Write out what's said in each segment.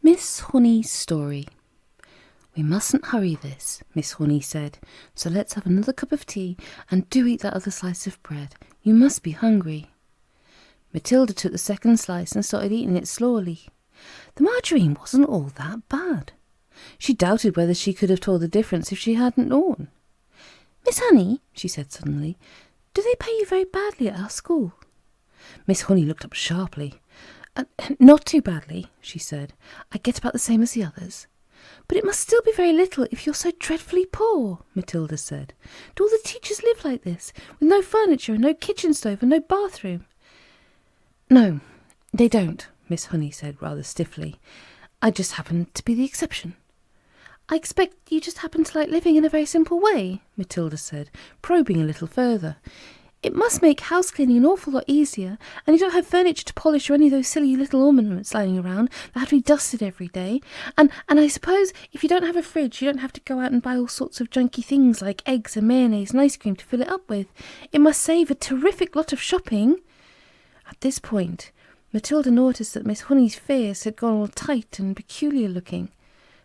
Miss Honey's story. We mustn't hurry this, Miss Honey said, so let's have another cup of tea, and do eat that other slice of bread. You must be hungry. Matilda took the second slice and started eating it slowly. The margarine wasn't all that bad. She doubted whether she could have told the difference if she hadn't known. Miss Honey, she said suddenly, do they pay you very badly at our school? Miss Honey looked up sharply. Not too badly, she said. I get about the same as the others. But it must still be very little if you're so dreadfully poor, Matilda said. Do all the teachers live like this, with no furniture and no kitchen stove and no bathroom? No, they don't, Miss Honey said rather stiffly. I just happen to be the exception. I expect you just happen to like living in a very simple way, Matilda said, probing a little further. It must make house cleaning an awful lot easier, and you don't have furniture to polish or any of those silly little ornaments lying around that have to be dusted every day. And I suppose if you don't have a fridge, you don't have to go out and buy all sorts of junky things like eggs and mayonnaise and ice cream to fill it up with. It must save a terrific lot of shopping. At this point, Matilda noticed that Miss Honey's face had gone all tight and peculiar looking.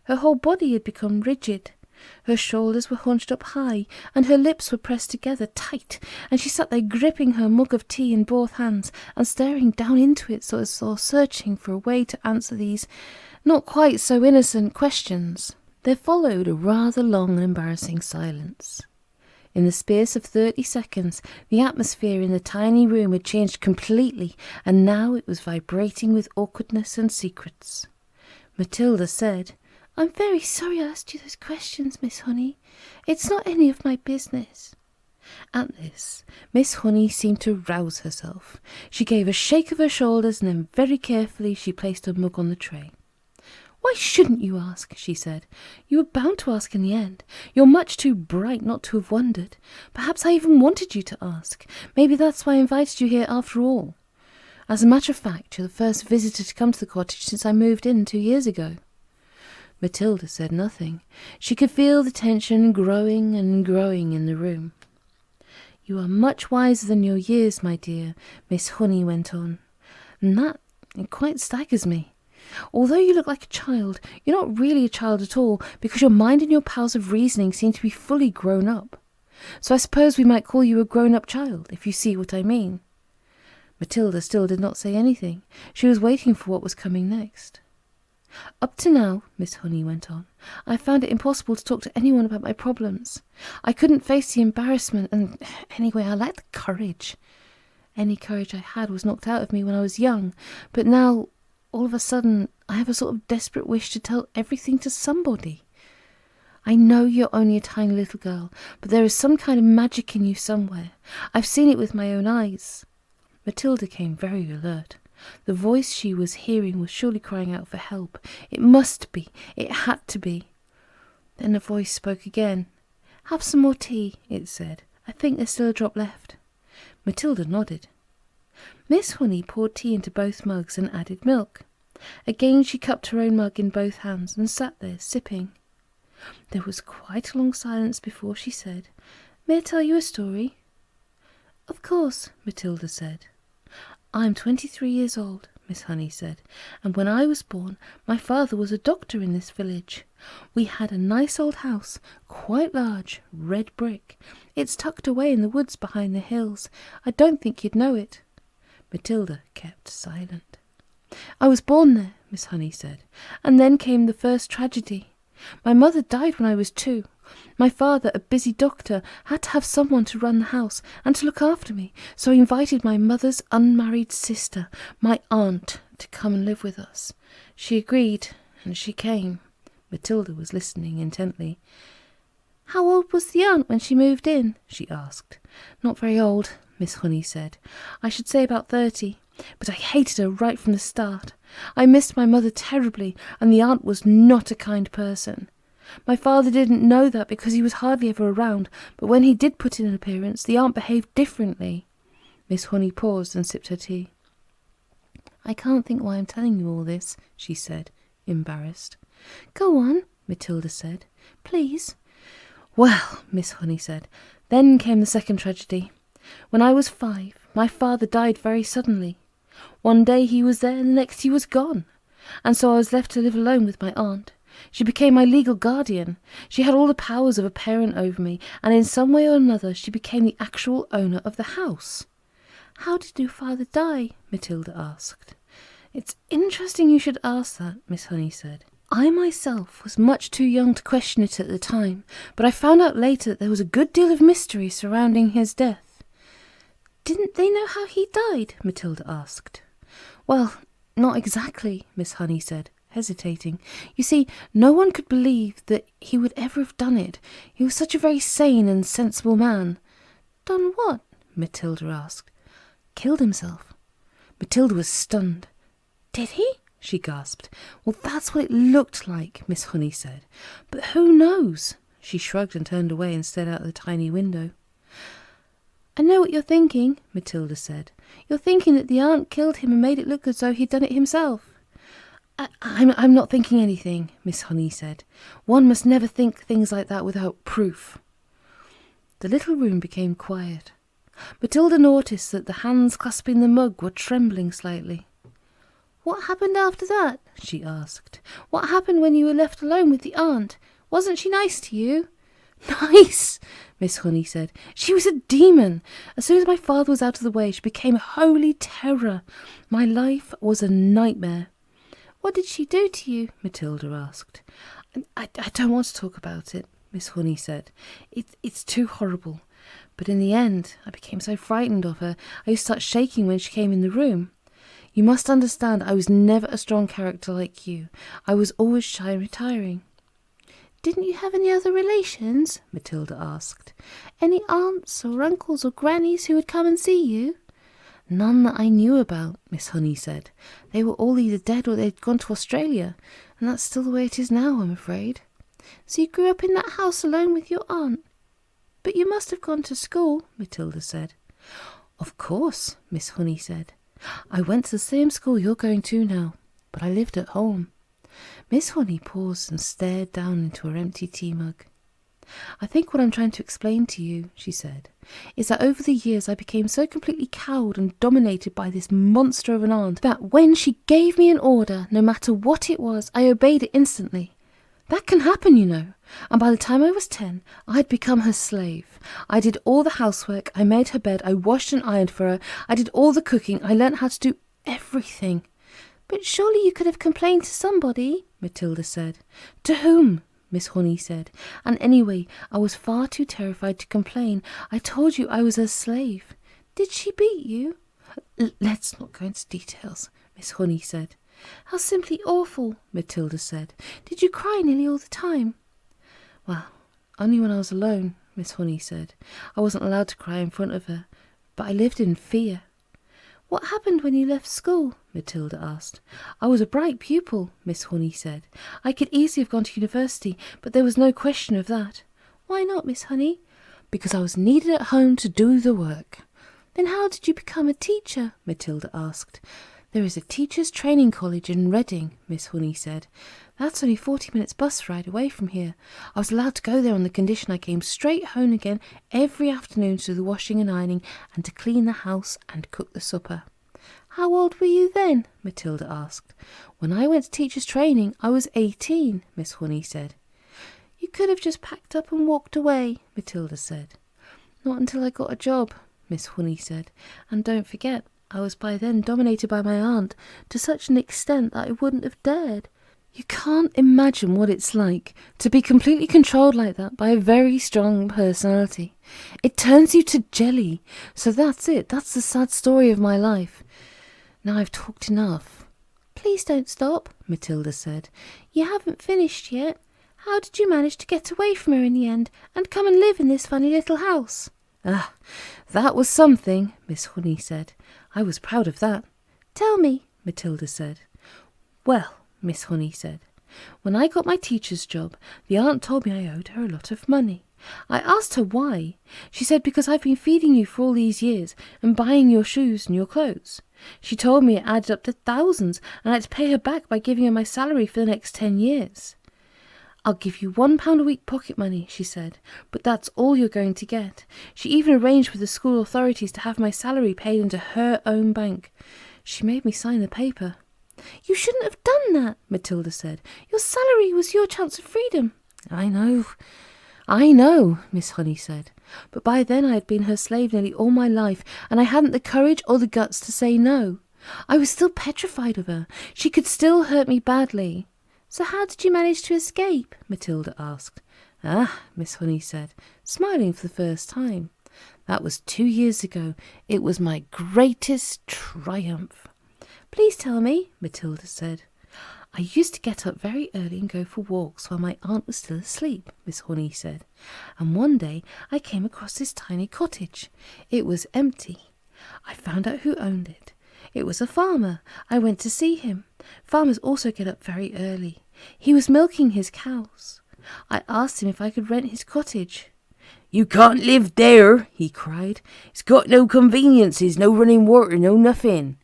Her whole body had become rigid. Her shoulders were hunched up high, and her lips were pressed together tight, and she sat there gripping her mug of tea in both hands and staring down into it so as though searching for a way to answer these not quite so innocent questions. There followed a rather long and embarrassing silence. In the space of 30 seconds, the atmosphere in the tiny room had changed completely, and now it was vibrating with awkwardness and secrets. Matilda said, I'm very sorry I asked you those questions, Miss Honey. It's not any of my business. At this, Miss Honey seemed to rouse herself. She gave a shake of her shoulders, and then very carefully she placed her mug on the tray. Why shouldn't you ask? She said. You were bound to ask in the end. You're much too bright not to have wondered. Perhaps I even wanted you to ask. Maybe that's why I invited you here after all. As a matter of fact, you're the first visitor to come to the cottage since I moved in 2 years ago. Matilda said nothing. She could feel the tension growing and growing in the room. You are much wiser than your years, my dear, Miss Honey went on. And that quite staggers me. Although you look like a child, you're not really a child at all, because your mind and your powers of reasoning seem to be fully grown up. So I suppose we might call you a grown-up child, if you see what I mean. Matilda still did not say anything. She was waiting for what was coming next. Up to now, Miss Honey went on, I found it impossible to talk to anyone about my problems. I couldn't face the embarrassment, and anyway, I lacked the courage. Any courage I had was knocked out of me when I was young, but now, all of a sudden, I have a sort of desperate wish to tell everything to somebody. I know you're only a tiny little girl, but there is some kind of magic in you somewhere. I've seen it with my own eyes. Matilda came very alert. The voice she was hearing was surely crying out for help. It must be. It had to be. Then the voice spoke again. Have some more tea, it said. I think there's still a drop left. Matilda nodded. Miss Honey poured tea into both mugs and added milk. Again she cupped her own mug in both hands and sat there sipping. There was quite a long silence before she said, May I tell you a story? Of course, Matilda said. I'm 23 years old, Miss Honey said, and when I was born, my father was a doctor in this village. We had a nice old house, quite large, red brick. It's tucked away in the woods behind the hills. I don't think you'd know it. Matilda kept silent. I was born there, Miss Honey said, and then came the first tragedy. My mother died when I was 2. My father, a busy doctor, had to have someone to run the house and to look after me, so he invited my mother's unmarried sister, my aunt, to come and live with us. She agreed, and she came. Matilda was listening intently. How old was the aunt when she moved in? She asked. Not very old, Miss Honey said. I should say about 30. But I hated her right from the start. I missed my mother terribly, and the aunt was not a kind person. My father didn't know that because he was hardly ever around, but when he did put in an appearance, the aunt behaved differently. Miss Honey paused and sipped her tea. I can't think why I'm telling you all this, she said, embarrassed. Go on, Matilda said. Please. Well, Miss Honey said, then came the second tragedy. When I was 5, my father died very suddenly. One day he was there, and the next he was gone. and so I was left to live alone with my aunt. She became my legal guardian. She had all the powers of a parent over me, and in some way or another she became the actual owner of the house." "How did your father die?" Matilda asked. "It's interesting you should ask that," Miss Honey said. "I myself was much too young to question it at the time, but I found out later that there was a good deal of mystery surrounding his death." "Didn't they know how he died?" Matilda asked. "Well, not exactly," Miss Honey said, hesitating. "You see, no one could believe that he would ever have done it. He was such a very sane and sensible man." "Done what?" Matilda asked. "Killed himself." Matilda was stunned. "Did he?" she gasped. "Well, that's what it looked like," Miss Honey said. "But who knows?" She shrugged and turned away and stared out the tiny window. "I know what you're thinking," Matilda said. "You're thinking that the aunt killed him and made it look as though he'd done it himself." I'm not thinking anything," Miss Honey said. "One must never think things like that without proof." The little room became quiet. Matilda noticed that the hands clasping the mug were trembling slightly. "What happened after that?" she asked. "What happened when you were left alone with the aunt? Wasn't she nice to you?" "Nice!" Miss Honey said. "She was a demon. As soon as my father was out of the way, she became a holy terror. My life was a nightmare." "What did she do to you?" Matilda asked. I don't want to talk about it," Miss Honey said. It's too horrible. But in the end, I became so frightened of her, I used to start shaking when she came in the room. You must understand, I was never a strong character like you. I was always shy and retiring." "Didn't you have any other relations?" Matilda asked. "Any aunts or uncles or grannies who would come and see you?" "None that I knew about," Miss Honey said. "They were all either dead or they'd gone to Australia, and that's still the way it is now, I'm afraid." "So you grew up in that house alone with your aunt? But you must have gone to school," Matilda said. "Of course," Miss Honey said. "I went to the same school you're going to now, but I lived at home." Miss Honey paused and stared down into her empty tea mug. "I think what I'm trying to explain to you," she said, "is that over the years I became so completely cowed and dominated by this monster of an aunt that when she gave me an order, no matter what it was, I obeyed it instantly. That can happen, you know. And by the time I was 10, I had become her slave. I did all the housework, I made her bed, I washed and ironed for her, I did all the cooking, I learnt how to do everything." "But surely you could have complained to somebody," Matilda said. "To whom?" Miss Honey said. "And anyway, I was far too terrified to complain. I told you I was her slave." "Did she beat you?" "Let's not go into details," Miss Honey said. "How simply awful," Matilda said. "Did you cry nearly all the time?" "Well, only when I was alone," Miss Honey said. "I wasn't allowed to cry in front of her, but I lived in fear." "What happened when you left school?" Matilda asked. "I was a bright pupil," Miss Honey said. "I could easily have gone to university, but there was no question of that." "Why not, Miss Honey?" "Because I was needed at home to do the work." "Then how did you become a teacher?" Matilda asked. "There is a teachers' training college in Reading," Miss Honey said. "That's only 40 minutes bus ride away from here. I was allowed to go there on the condition I came straight home again every afternoon to do the washing and ironing and to clean the house and cook the supper." "How old were you then?" Matilda asked. "When I went to teachers' training, I was 18, Miss Honey said. "You could have just packed up and walked away," Matilda said. "Not until I got a job," Miss Honey said. "And don't forget, I was by then dominated by my aunt to such an extent that I wouldn't have dared. You can't imagine what it's like to be completely controlled like that by a very strong personality. It turns you to jelly. So that's it. That's the sad story of my life. Now I've talked enough." "Please don't stop," Matilda said. "You haven't finished yet. How did you manage to get away from her in the end and come and live in this funny little house?" "Ah, that was something," Miss Honey said. "I was proud of that." "Tell me," Matilda said. "Well," Miss Honey said, "when I got my teacher's job, the aunt told me I owed her a lot of money. I asked her why. She said because I've been feeding you for all these years and buying your shoes and your clothes. She told me it added up to thousands and I had to pay her back by giving her my salary for the next 10 years. "I'll give you £1 a week pocket money," she said, "but that's all you're going to get." She even arranged with the school authorities to have my salary paid into her own bank. She made me sign the paper. You shouldn't have done that, Matilda said. Your salary was your chance of freedom. I know, Miss Honey said. But by then I had been her slave nearly all my life, and I hadn't the courage or the guts to say no. I was still petrified of her. She could still hurt me badly. So how did you manage to escape? Matilda asked. Ah, Miss Honey said, smiling for the first time. That was 2 years ago. It was my greatest triumph. Please tell me, Matilda said. I used to get up very early and go for walks while my aunt was still asleep, Miss Honey said. And one day I came across this tiny cottage. It was empty. I found out who owned it. It was a farmer. I went to see him. Farmers also get up very early. He was milking his cows. I asked him if I could rent his cottage. You can't live there, he cried. It's got no conveniences, no running water, no nothing.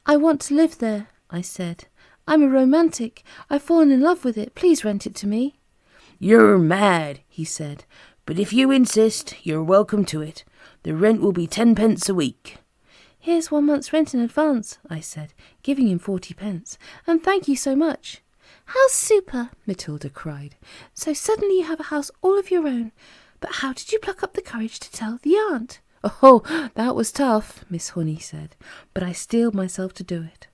I want to live there, I said. I'm a romantic. I've fallen in love with it. Please rent it to me. You're mad, he said. But if you insist, you're welcome to it. The rent will be 10 pence a week. Here's 1 month's rent in advance, I said, giving him 40 pence. And thank you so much. How super, Matilda cried. So suddenly you have a house all of your own. But how did you pluck up the courage to tell the aunt? Oh, that was tough, Miss Honey said, but I steeled myself to do it.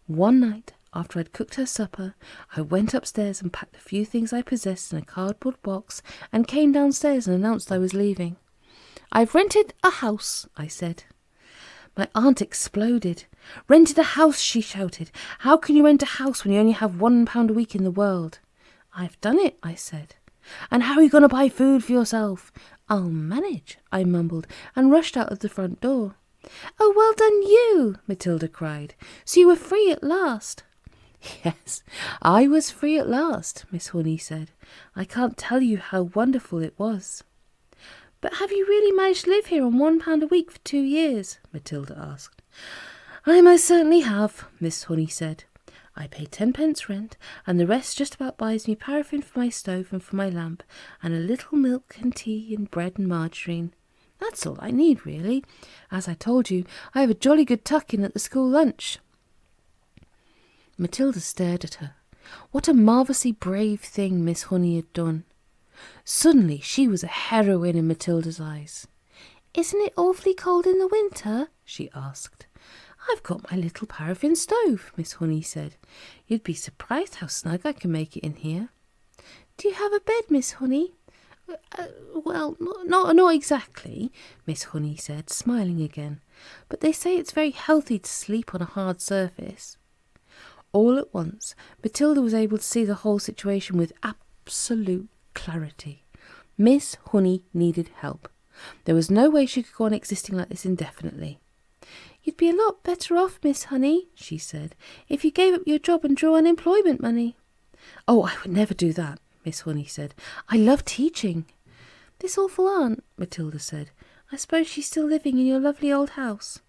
One night, after I'd cooked her supper, I went upstairs and packed a few things I possessed in a cardboard box and came downstairs and announced I was leaving. I've rented a house, I said. My aunt exploded. Rented a house, she shouted. How can you rent a house when you only have £1 a week in the world? I've done it, I said. And how are you going to buy food for yourself? I'll manage, I mumbled, and rushed out of the front door. Oh, well done you, Matilda cried. So you were free at last. Yes, I was free at last, Miss Honey said. I can't tell you how wonderful it was. But have you really managed to live here on £1 a week for 2 years? Matilda asked. I most certainly have, Miss Honey said. I pay 10 pence rent, and the rest just about buys me paraffin for my stove and for my lamp, and a little milk and tea and bread and margarine. That's all I need, really. As I told you, I have a jolly good tuck-in at the school lunch. Matilda stared at her. What a marvellously brave thing Miss Honey had done. Suddenly she was a heroine in Matilda's eyes. Isn't it awfully cold in the winter? She asked. I've got my little paraffin stove, Miss Honey said. You'd be surprised how snug I can make it in here. Do you have a bed, Miss Honey? Well, not exactly, Miss Honey said, smiling again. But they say it's very healthy to sleep on a hard surface. All at once, Matilda was able to see the whole situation with absolute clarity. Miss Honey needed help. There was no way she could go on existing like this indefinitely. You'd be a lot better off, Miss Honey, she said, if you gave up your job and drew unemployment money. Oh, I would never do that, Miss Honey said. I love teaching. This awful aunt, Matilda said. I suppose she's still living in your lovely old house.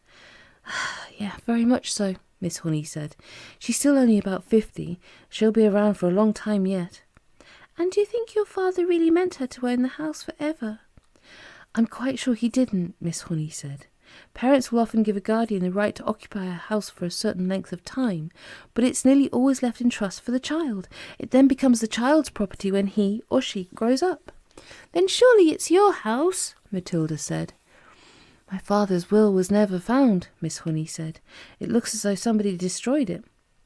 Yeah, very much so, Miss Honey said. She's still only about 50. She'll be around for a long time yet. And do you think your father really meant her to own the house forever? I'm quite sure he didn't, Miss Honey said. Parents will often give a guardian the right to occupy a house for a certain length of time, but it's nearly always left in trust for the child. It then becomes the child's property when he or she grows up. Then surely it's your house, Matilda said. My father's will was never found, Miss Honey said. It looks as though somebody destroyed it.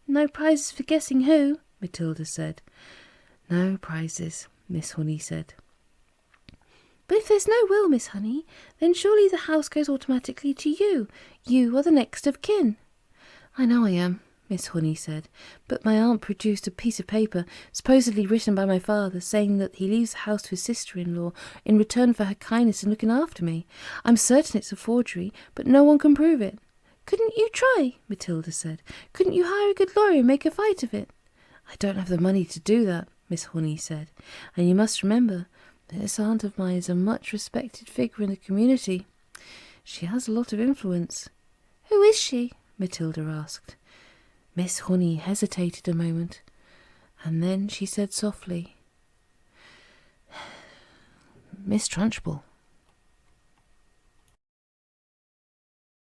No prizes for guessing who, Matilda said. No prizes, Miss Honey said. But if there's no will, Miss Honey, then surely the house goes automatically to you. You are the next of kin. I know I am, Miss Honey said, but my aunt produced a piece of paper, supposedly written by my father, saying that he leaves the house to his sister-in-law in return for her kindness in looking after me. I'm certain it's a forgery, but no one can prove it. Couldn't you try? Matilda said. Couldn't you hire a good lawyer and make a fight of it? I don't have the money to do that, Miss Honey said, and you must remember this aunt of mine is a much respected figure in the community. She has a lot of influence. Who is she? Matilda asked. Miss Honey hesitated a moment, and then she said softly, Miss Trunchbull.